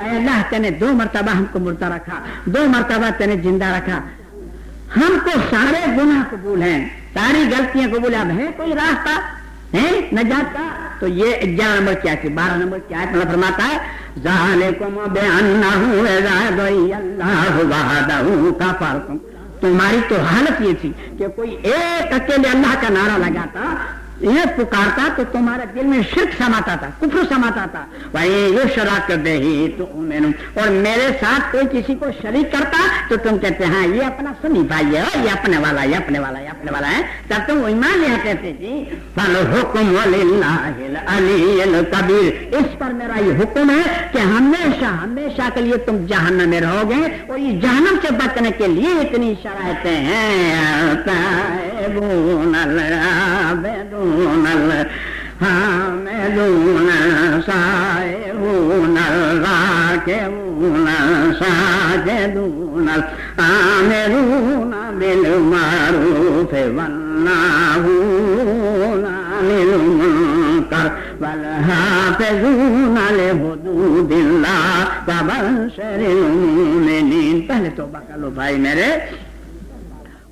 اے اللہ تینے 2 مرتبہ ہم کو مردہ رکھا, 2 مرتبہ تینے زندہ رکھا, ہم کو سارے گناہ قبول ہیں, ساری غلطیاں قبول ہیں, اب ہے کوئی راستہ ہے نجات کا؟ تو یہ 11 نمبر کی آیت, 12 نمبر کی آیت میں فرماتا ہے ذالکم بأنہ اذا دعی اللہ وحدہ کفرتم. تمہاری تو حالت یہ تھی کہ کوئی ایک اکیلے اللہ کا نعرہ لگاتا, یہ پکارتا تو تمہارے دل میں شرک سماتا تھا, کفر سماتا تھا. وَيُشْرَكْ بِهِ تُؤْمِنُ, اور میرے ساتھ کوئی کسی کو شریک کرتا تو تم کہتے ہاں یہ اپنا سنی بھائی ہے, یہ اپنے والا, یہ اپنے والا, یہ اپنے والا ہے, تب تم ایمان لیا کہتے تھی. فَالْحُكْمُ لِلَّهِ الْعَلِيِّ الْكَبِيرِ, اس پر میرا یہ حکم ہے کہ ہمیشہ ہمیشہ کے لیے تم جہنم میں رہو گے, اور یہ جہنم سے بچنے کے لیے اتنی شرائطیں ہیں. تائبون العابدون الحامدون السائحون الراكعون الساجدون الآمرون بالمعروف والناهون عن المنكر والحافظون لحدود اللہ وبشر المؤمنین. پہلے توبہ کر لو بھائی میرے.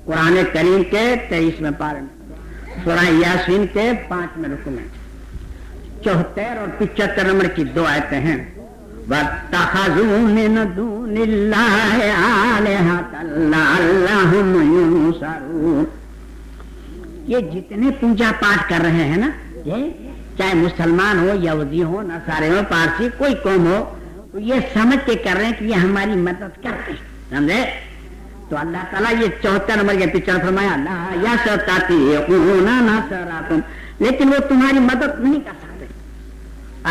قرآن کریم کے 23ویں پارے میں سورہ یاسین کے 5ویں رکوع میں 74 اور 75 نمبر کی 2 آیتیں ہیں. وَاتَّخَذُوا مِن دُونِ اللَّهِ آلِهَةً لَعَلَّهُمْ يُنصَرُونَ. یہ جتنے پوجا پاٹ کر رہے ہیں نا, یہ چاہے مسلمان ہو, یہودی ہو, نصارے ہو, پارسی, کوئی قوم ہو, یہ سمجھ کے کر رہے ہیں کہ یہ ہماری مدد کرتے ہیں, سمجھے؟ تو اللہ تعالیٰ یہ 74 نمبر کے پیچھے فرمایا لا یستطیعون نصرکم, لیکن وہ تمہاری مدد نہیں کر سکتے.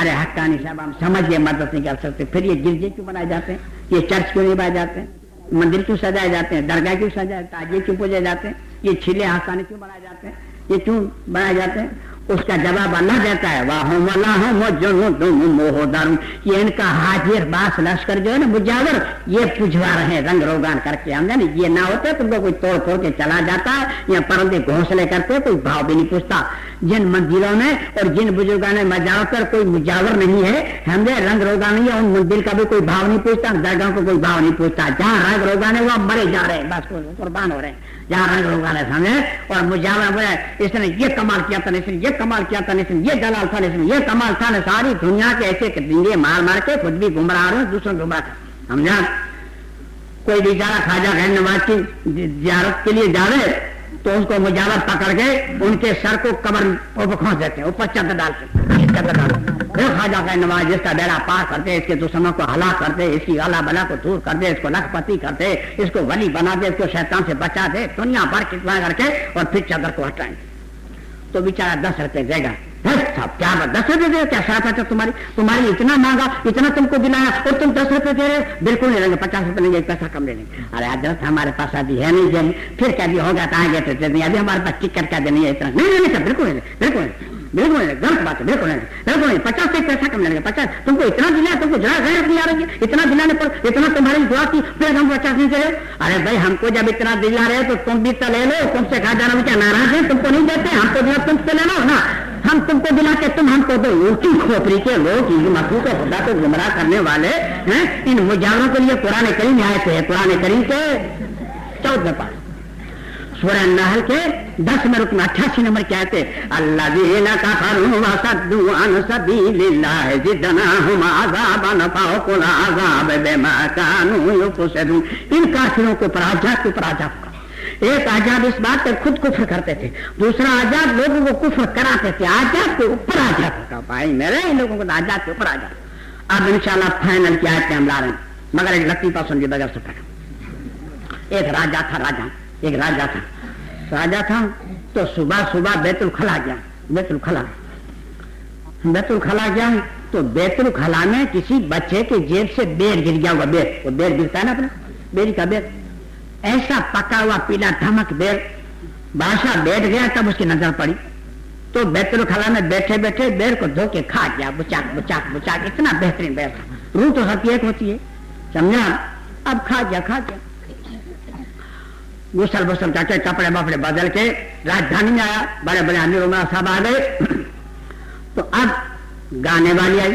ارے حقانی صاحب ہم سمجھ گئے مدد نہیں کر سکتے, پھر یہ گرجے کیوں بنائے جاتے ہیں, یہ چرچ کیوں نہیں بنائے جاتے ہیں, مندر کیوں سجائے جاتے ہیں, درگاہ کیوں سجائے, تاجیے کیوں پوجے جاتے ہیں, یہ چھیلے آستانے کیوں بنائے جاتے ہیں, یہ کیوں بنائے جاتے ہیں؟ اس کا جواب اللہ دیتا ہے واہم اللہم جنودم محضرون. یہ ان کا حاضر باس لشکر جو ہے نا مجاور, یہ پجوا رہے ہیں رنگ روگان کر کے. ہم جانے یہ نہ ہوتے تم کو کوئی توڑ پھوڑ کے چلا جاتا ہے, یا پرندے گھونسلے کرتے, کوئی بھاؤ بھی نہیں پوچھتا. جن مندروں میں اور جن بزرگوں نے مزاروں پر کوئی مجاور نہیں ہے, ہم نے رنگ روگا نہیں ہے, ان مندر کا بھی کوئی بھاؤ نہیں پوچھتا, درگاہوں کو کوئی بھاؤ نہیں پوچھتا. جہاں رنگ روگان ہے وہ مرے جا رہے ہیں, بس قربان ہو رہے ہیں جہاں رنگ روگان ہے, سمجھے. اور مجاور اس نے یہ کمال کیا تھا, اس نے یہ کمال کیا تھا, اس نے یہ دلال تھا, اس نے یہ کمال تھا, ساری دنیا کے ایسے ڈنگے مار مار کے خود بھی گمراہ رہے, دوسروں گمراہ کر. سمجھا؟ کوئی بیچارہ خواجہ غیر نواز کی زیارت کے لیے جا رہے تو اس کو مجاور پکڑ کے ان کے سر کو قبر پر کھینچ دیتے ہیں, اوپر چادر ڈال کے. خواجہ غیر نواز جس کا بیڑا پار کرتے, اس کے دشمنوں کو ہلاک کرتے, اس کی غلا بلا کو دور کر دے, اس کو لکھپتی کرتے, اس کو ولی بنا دے, اس کو شیطان سے بچا دے, دنیا بھر کتنا کر کے, اور پھر چادر کو ہٹائیں. تو بیچارہ 10 روپے دے گا. کیا 10 روپے دے, کیا شرط ہے تمہاری اتنا مانگا, اتنا تم کو دلایا, اور تم 10 روپے دے رہے, بالکل نہیں لیں گے, 50 روپے لیں گے, 1 پیسہ کم لے لیں گے. ارے حضرت ہمارے پاس ابھی ہے نہیں, پھر کیا بھی ہوگا تو آگے تو دیں, ابھی ہمارے پاس ٹکٹ کا دیں, اتنا نہیں, بالکل نہیں, بالکل نہیں, بالکل نہیں, غلط بات ہے, بالکل نہیں, بالکل نہیں. 50 سے 1 پیسہ کم لیں گے. 50 تم کو اتنا دلایا, تم کو ذرا غیرت نہیں آ رہی ہے, اتنا دلانے پر اتنا تمہاری دعا کی, پھر ہم 50 نہیں دے رہے. ارے بھائی ہم کو جب اتنا دلا رہے تو تم بھی تو لے لو, تم سے کہا جانا کیا ناراض ہے, تم کو نہیں دیتے, ہم کو دیا تم سے لے لو نا. ہم تم کو دلا کے تم ہم کو دو. الٹی کھوپڑی کے لوگ مخلوق خدا کو گمراہ کرنے والے ہیں. ان مجاوروں کے لیے قرآن کریم میں آئے تھے. قرآن کریم کے 14 پارے سورہ نحل کے 10 میں رکن 88 نمبر کیا ہے, الذین کفروا وصدوا عن سبیل اللہ زدناہم عذابا فوق العذاب بما کانوا یفسدون. ان کافروں کو پر عذاب کے اوپر عذاب کا. ایک عذاب اس بات پر خود کفر کرتے تھے, دوسرا عذاب لوگوں کو کفر کراتے تھے. عذاب کے اوپر عذاب کا. بھائی میرے ان لوگوں کو عذاب کے اوپر عذاب. اب انشاءاللہ فائنل کی آیت پہ ہم لا رہے ہیں, مگر ایک لطیفہ سن لیے بغیر سکتا. ایک راجا تھا, تو صبح بیت الخلا گیا. بیت الخلا گیا تو بیت الخلا میں کسی بچے کے جیب سے بیر گر گیا. وہ بیر گرتا ہے نا اپنا, بیری کا بیر, ایسا پکا ہوا پیلا دھمک بیر. بادشاہ بیٹھ گیا, تب اس کی نظر پڑی تو بیت الخلا میں بیٹھے بیٹھے بیر کو دھو کے کھا گیا, بچاک. اتنا بہترین بیر تھا. روح تو سب ایک ہوتی ہے, سمجھا. اب کھا گیا. غسل کر کے کپڑے بپڑے بدل کے راجدھانی میں آیا. بڑے بڑے امیر عمرہ صاحب آ گئے. تو اب گانے والی آئی,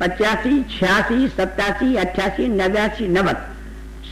85, 86, 87, 88, 89, 90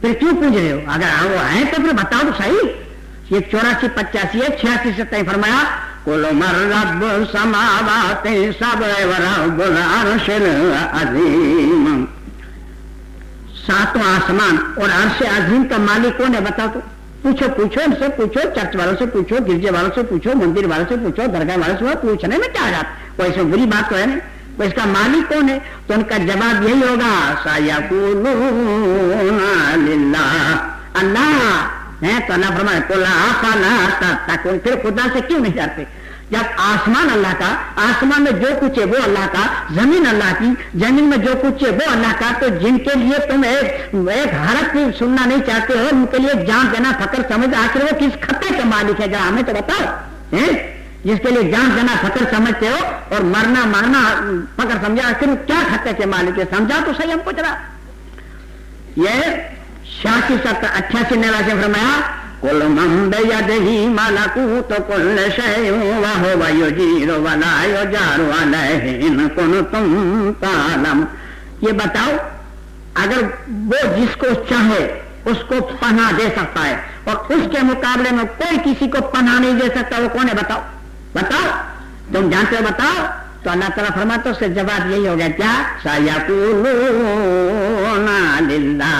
پھر کیوں پوچھ رہے ہو؟ اگر وہ ہیں تو پھر بتاؤ تو صحیح. یہ 84 85 ہے 86 87 فرمایا کل مر رب السماوات السبع ورب العرش العظیم. 7 آسمان اور عرش عظیم کا مالک کون ہے بتاؤ تو. پوچھو ان سے پوچھو, چرچ والوں سے پوچھو, گرجے والوں سے پوچھو, مندر والوں سے پوچھو, درگاہ والوں سے پوچھنے میں کیا جاتا, کوئی ایسی بری بات تو ہے نہیں. تو اس کا مالک کون ہے؟ تو ان کا جواب یہی ہوگا سیقولون للہ, اللہ ہے. تو اللہ فرمائے قل افلا تتقون. پھر خدا سے کیوں نہیں ڈرتے؟ جب آسمان اللہ کا, آسمان میں جو کچھ ہے وہ اللہ کا, زمین اللہ کی, زمین میں جو کچھ ہے وہ اللہ کا, تو جن کے لیے تم ایک حرف بھی سننا نہیں چاہتے ہو, ان کے لیے جان دینا فخر سمجھ, آخر وہ کس خطے کا مالک ہے جہاں ہمیں تو بتاؤ. جس کے لیے جان دینا فخر سمجھتے ہو اور مرنا مارنا فخر سمجھا, آخر کیا خطے کے مالک ہے سمجھا تو صحیح ہم کو ذرا. یہ 86 88 89 فرمایا قل من بیدہ ملکوت کل شیء وہو یجیر ولا یجار علیہ ان کنتم تعلمون. یہ بتاؤ اگر وہ جس کو چاہے اس کو پناہ دے سکتا ہے اور اس کے مقابلے میں کوئی کسی کو پناہ نہیں دے سکتا, وہ کون ہے بتاؤ. بتاؤ تم جانتے ہو بتاؤ. تو اللہ تعالیٰ فرماتا ہے اس سے جواب یہی ہو گیا کیا سیقولون للہ.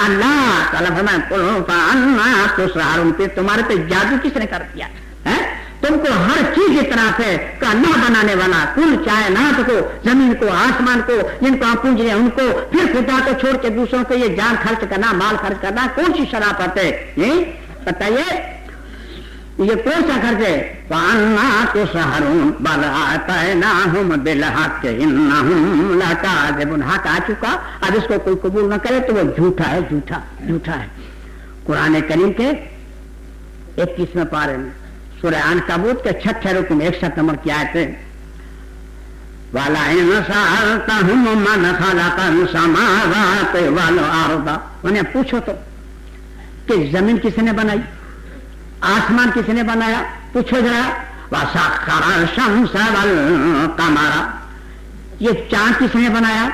اللہ تعالیٰ فرمایا قل فانا تسحرون. پھر تمہارے پہ جادو کس نے کر دیا ہے؟ تم کو ہر چیز کی طرف ہے کہ اللہ بنانے والا, کل کائنات کو, زمین کو, آسمان کو, جن کو ہم پونج رہے ہیں ان کو, پھر خدا کو چھوڑ کے دوسروں کو یہ جان خرچ کرنا, مال خرچ کرنا, کون سی شرافت ہے یہ بتائیے؟ یہ کون سا خرچ ہے؟ فَأَنَّا تُسْحَرُونَ بَلْ آتَيْنَاهُمْ بِالْحَقِّ إِنَّهُمْ لَكَاذِبُونَ. حق آ چکا, اب اس کو کوئی قبول نہ کرے تو وہ جھوٹا ہے, جھوٹا ہے. قرآن کریم کے 21ویں پارے میں سورہ عنکبوت کے 6 رکو میں 61 نمبر کی آیت ہے وَلَئِنْ سَأَلْتَهُمْ مَنْ خَلَقَ السَّمَاوَاتِ وَالْأَرْضَ. انہیں پوچھو تو کہ زمین کس نے بنائی, آسمان کس نے بنایا, پوچھو ذرا. وَسَخَّرَ الشَّمْسَ وَالْقَمَرَ. یہ چاند کس نے بنایا,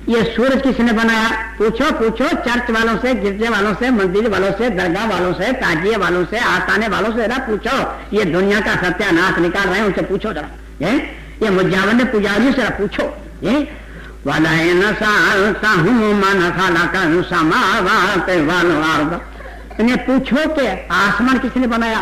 یہ سورج کس نے بنایا, پوچھو چرچ والوں سے, گرجے والوں سے, مندر والوں سے, درگاہ والوں سے, تاجیے والوں سے, آستانے والوں سے ذرا پوچھو. یہ دنیا کا ستیہ ناش نکال رہے ہیں, ان سے پوچھو ذرا. یہ مجاون پجاریوں سے پوچھو. وَلَئِنْ سَأَلْتَهُمْ مَنْ خَلَقَ السَّمَاوَاتِ وَالْأَرْضَ. انہیں پوچھو کہ آسمان کس نے بنایا,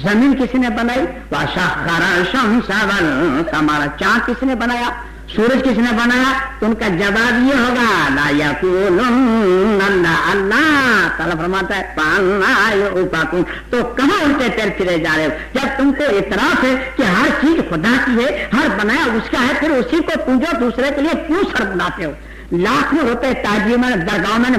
زمین کس نے بنائی, وَسَخَّرَ الشَّمْسَ وَالْقَمَرَ. چاند کس نے بنایا, سورج کس نے بنایا. تو ان کا جواب یہ ہوگا لا یقولون اللہ. اللہ تعالیٰ فرماتا ہے فَأَنَّىٰ يُؤْفَكُونَ. تو کہاں ان کے پیر پھرے جا رہے ہو جب تم کو اعتراف ہے کہ ہر چیز خدا کی ہے, ہر بنایا اس کا ہے, پھر اسی کو پوجو, دوسرے کے لیے کیوں سر بناتے ہو. لاکھ میں ہوتے تاجی میں, درگاہوں میں,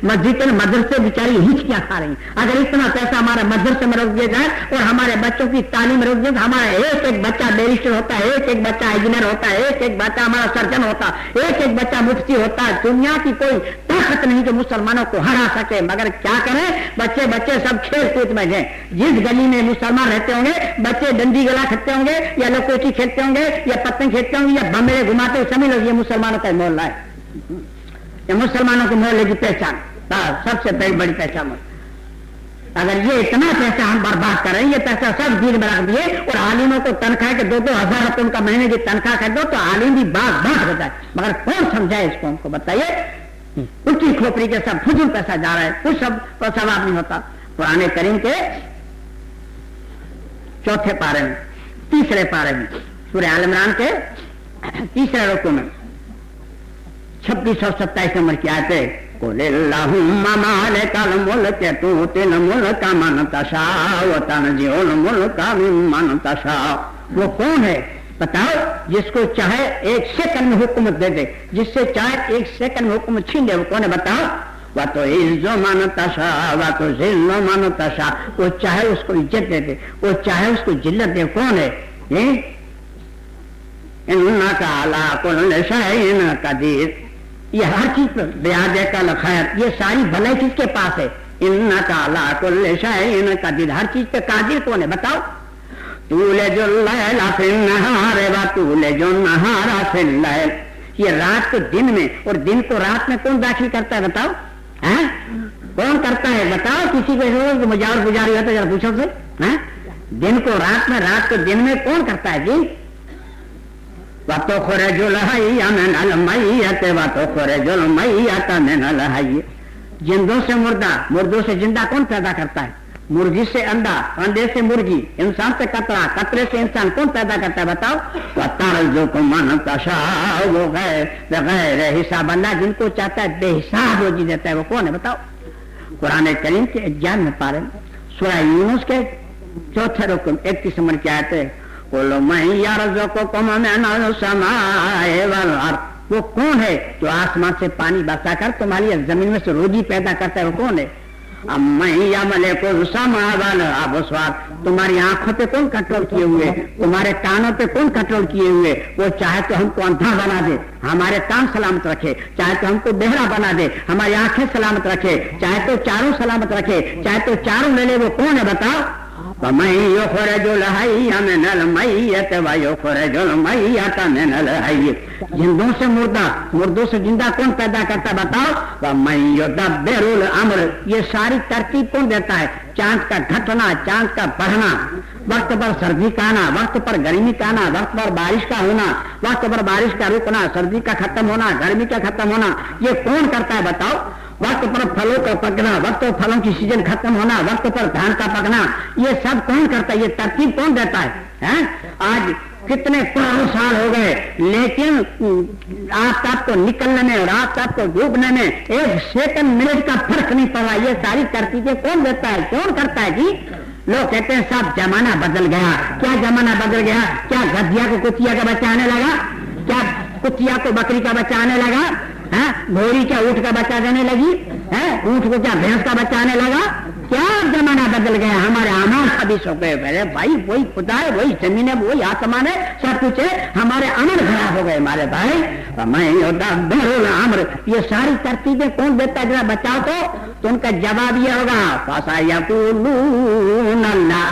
مسجد کے مدرسے بیچاری ہچکیاں کھا رہی ہیں. اگر اتنا پیسہ ہمارے مدرسے میں روک دیا جائے اور ہمارے بچوں کی تعلیم روک دیا, ہمارا ایک بچہ بیرسٹر ہوتا ہے, ایک بچہ انجینئر ہوتا ہے, ایک بچہ ہمارا سرجن ہوتا, ایک بچہ مفتی ہوتا ہے. دنیا کی کوئی طاقت نہیں جو مسلمانوں کو ہرا سکے, مگر کیا کریں, بچے سب کھیل کود میں ہیں. جس گلی میں مسلمان رہتے ہوں گے بچے ڈنڈی گلا کھیلتے ہوں گے, یا لکوچی کھیلتے ہوں گے, یا پتنگ کھیلتے ہوں گے, یا بمبے گھماتے, سمجھ لو یہ مسلمانوں کا محلہ ہے. یہ مسلمانوں کے محلے کی پہچان, سب سے بڑی پہچان. اگر یہ اتنا پیسہ ہم برباد کر رہے ہیں, یہ پیسہ سب دین میں رکھ دیے اور عالموں کو تنخواہ کے 2,000 روپے ان کا مہینے کی تنخواہ کر دو تو عالم بھی بات ہو جائے. مگر کون سمجھائے اس کو, ہم کو بتائیے. الٹی کھوپڑی کے سب فضول پیسہ جا رہا ہے, کچھ سب کو ثواب نہیں ہوتا. قرآن کریم کے 4 پارے میں 3 پارے میں سورہ آل عمران کے 3 رکوع میں 26 اور 27 نمبر کی آیت ہے قُلِ اللَّهُمَّ مَالِكَ الْمُلْكِ تُؤْتِي الْمُلْكَ مَنْ تَشَاءُ وَتَنْزِعُ الْمُلْكَ مِمَّنْ تَشَاءُ. وہ کون ہے بتاؤ جس کو چاہے 1 سیکنڈ میں حکومت دے دے, جس سے چاہے 1 سیکنڈ میں حکومت چھین دے, وہ کون ہے بتاؤ. وَتُعِزُّ مَنْ تَشَاءُ وَتُذِلُّ مَنْ تَشَاءُ. وہ چاہے اس کو عزت دے دے, وہ چاہے اس کو ذلت دے. کون ہے اِنَّكَ عَلَىٰ كُلِّ شَيْءٍ قَدِيرٌ. یہ ہر چیز پر بیاد کا خیر, یہ ساری بھلائی کس کے پاس ہے. اِنَّكَ عَلَىٰ كُلِّ شَيْءٍ قَدِيرٌ. ہر چیز پہ قادر کون ہے بتاؤ. تُولِجُ اللَّيْلَ فِي النَّهَارِ وَتُولِجُ النَّهَارَ فِي اللَّيْلِ. یہ رات کو دن میں اور دن کو رات میں کون داخل کرتا ہے بتاؤ. کون کرتا ہے بتاؤ؟ کسی کو مجاور پجاری ہوتا ہے ذرا پوچھو سے. دن کو رات میں، رات کو دن میں کون کرتا ہے جی؟ وَتُخْرِجُ الْحَيَّ مِنَ الْمَيِّتِ وَتُخْرِجُ الْمَيِّتَ مِنَ الْحَيِّ. جندوں سے مردہ، مردوں سے زندہ کون پیدا کرتا ہے؟ مرغی سے انڈا، انڈے سے مرغی، انسان سے قطرہ، قطرے سے انسان کون پیدا کرتا ہے بتاؤ؟ وَتَرْزُقُ مَن تَشَاءُ بِغَيْرِ حساب. اللہ جن کو چاہتا ہے بے حساب روزی دیتا ہے، وہ کون ہے بتاؤ؟ قرآن کریم کے 11 پارے سورہ یونس کے 4 رکن 31 نمبر کی آیت ہے. قُلْ مَن يَرْزُقُكُم مِّنَ السَّمَاءِ وَالْأَرْضِ. وہ کون ہے جو آسمان سے پانی برسا کر تمہاری زمین میں سے روزی پیدا کرتا ہے؟ وہ کون ہے؟ اَمَّن يَمْلِكُ السَّمْعَ وَالْأَبْصَارَ. تمہاری آنکھوں پہ کون کنٹرول کیے ہوئے؟ تمہارے کانوں پہ کون کنٹرول کیے ہوئے؟ وہ چاہے تو ہم کو اندھا بنا دے، ہمارے کان سلامت رکھے، چاہے تو ہم کو بہرا بنا دے، ہماری آنکھیں سلامت رکھے، چاہے تو چاروں سلامت رکھے، چاہے تو چاروں لے لے. وہ کون ہے بتاؤ؟ وَمَن يُخْرِجُ الْحَيَّ مِنَ الْمَيِّتِ وَيُخْرِجُ الْمَيِّتَ مِنَ الْحَيِّ. جندوں سے مردہ، مردوں سے زندہ کون پیدا کرتا بتاؤ؟ وَمَن يُدَبِّرُ الْأَمْرَ. یہ ساری ترتیب کون دیتا ہے؟ چاند کا گھٹنا، چاند کا بڑھنا، وقت پر سردی کا آنا، وقت پر گرمی کا آنا، وقت پر بارش کا ہونا، وقت پر بارش کا رکنا، سردی کا ختم ہونا، گرمی کا ختم ہونا، یہ کون کرتا ہے بتاؤ؟ وقت پر پھلوں کا پکنا، وقت پر پھلوں کی سیزن ختم ہونا، وقت پر دھان کا پکنا، یہ سب کون کرتا ہے؟ یہ ترتیب کون دیتا ہے؟ آج کتنے کروڑوں سال ہو گئے، لیکن آفتاب کو نکلنے میں اور آفتاب کو ڈوبنے میں 1 سیکنڈ منٹ کا فرق نہیں پڑا. یہ ساری ترتیبیں کون دیتا ہے؟ کون کرتا ہے جی؟ لوگ کہتے ہیں صاحب زمانہ بدل گیا. کیا زمانہ بدل گیا؟ کیا گدھیا کو کتیا کا بچہ آنے لگا؟ کیا کتیا کو بکری کا بچہ آنے لگا؟ گھوڑی کیا اونٹ کا بچہ دینے لگی؟ اونٹ کو کیا بھینس کا بچہ آنے لگا؟ کیا زمانہ بدل گیا؟ ہمارے اعمال خبیث ہو گئے. میرے بھائی وہی خدا ہے، وہی زمین ہے، وہی آسمان ہے، سب کچھ ہے، ہمارے عمل خراب ہو گئے میرے بھائی. یہ ساری ترتیبیں کون دیتا ہے؟ ذرا بچاؤ تو ان کا جواب یہ ہوگا فَسَيَقُولُونَ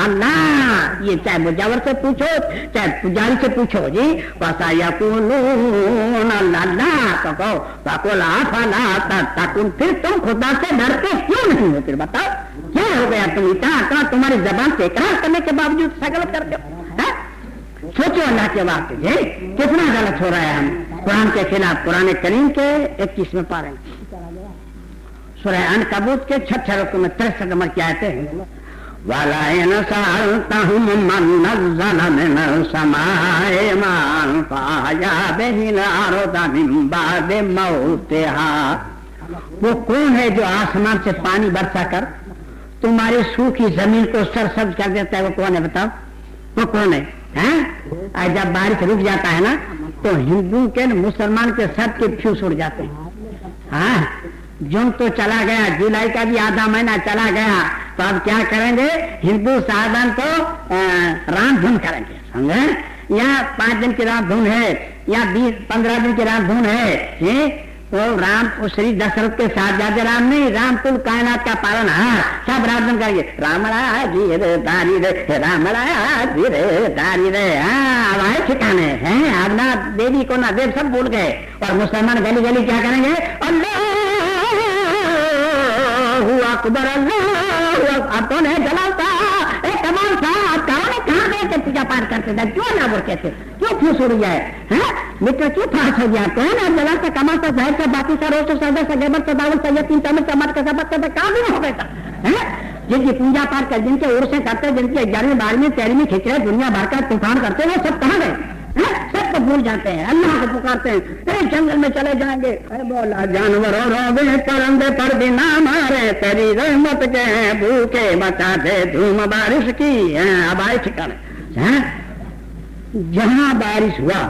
اللَّهُ. یہ چاہے مجاور سے پوچھو چاہے پجاری سے پوچھو جی. فَسَيَقُولُونَ اللَّهُ. تو کہو فَقُلْ أَفَلَا تَتَّقُونَ. پھر تم خدا سے ڈرتے کیوں نہیں ہو؟ پھر بتاؤ کیا ہو گیا؟ تم اتنا تمہاری زبان سے اقرار کرنے کے باوجود غلط کرتے ہو. سوچو اللہ کے واسطے جی کتنا غلط ہو رہا ہے ہم قرآن کے خلاف. قرآن کریم کے 21 پارے سورہ عنکبوت کے 6 رکوع میں 63 نمبر کی آیتیں ہیں. وَلَئِنْ سَأَلْتَهُم مَّن نَّزَّلَ مِنَ السَّمَاءِ مَاءً فَأَحْيَا بِهِ الْأَرْضَ مِن بَعْدِ مَوْتِهَا. وہ کون ہے جو آسمان سے پانی برسا کر تمہاری سوکھی زمین کو سرسبز کر دیتا ہے؟ وہ کون ہے بتاؤ؟ وہ کون ہے؟ جب بارش رک جاتا ہے نا تو ہندو کے مسلمان کے سب کے فیوز اڑ جاتے ہیں. جون تو چلا گیا، جولائی کا بھی آدھا مہینہ چلا گیا، تو اب کیا کریں گے؟ ہندو صاحبان تو رام دھن کریں گے، سمجھے؟ یا 5 دن کی رام دھن ہے یا 15 دن کی رام دھن ہے. تو رام شری دشرتھ کے شہزادے رام نہیں، رام کل کائنات کا پالن ہار سب رام دھن کریں گے. رام رایا دھیرے داری رے، رام رایا دھیرے داری رے. اب آئے ٹھکانے ہیں، اب نہ دیوی کو نہ دیو سب بھول گئے. اور مسلمان گلی گلی کیا کریں گے؟ اللہ اکبر، اللہ. اب تو نہیں جلاتا تمام صاحب کہاں گئے تھے پوجا پاٹ کرتے تھے؟ کیوں نہ بولتے تھے؟ کیوں فیوس اڑ گیا ہے؟ مٹر کیوں پھاس ہو گیا؟ کون ہے جلاتا کماتا ظاہر سے باقی سا روز سے سردر سے گیبر سے داول سے یہ 3 تمل سے مٹ کا سبق کرتے کام نہیں ہو گیا تھا. جن کی پوجا پاٹ کر جن کے عرصے کرتے جن کی 11ویں 12ویں 13ویں کھچڑے دنیا بھر کا طوفان کرتے وہ سب کہاں گئے؟ سب کو بھول جاتے ہیں، اللہ کو پکارتے ہیں. جنگل میں چلے جائیں گے، بولا جانور روے پرندے پر بھی نہ مارے، تیری رحمت کے بھوکے بچا دے دھوم بارش کی. اب آئے ٹھکانے جہاں بارش ہوا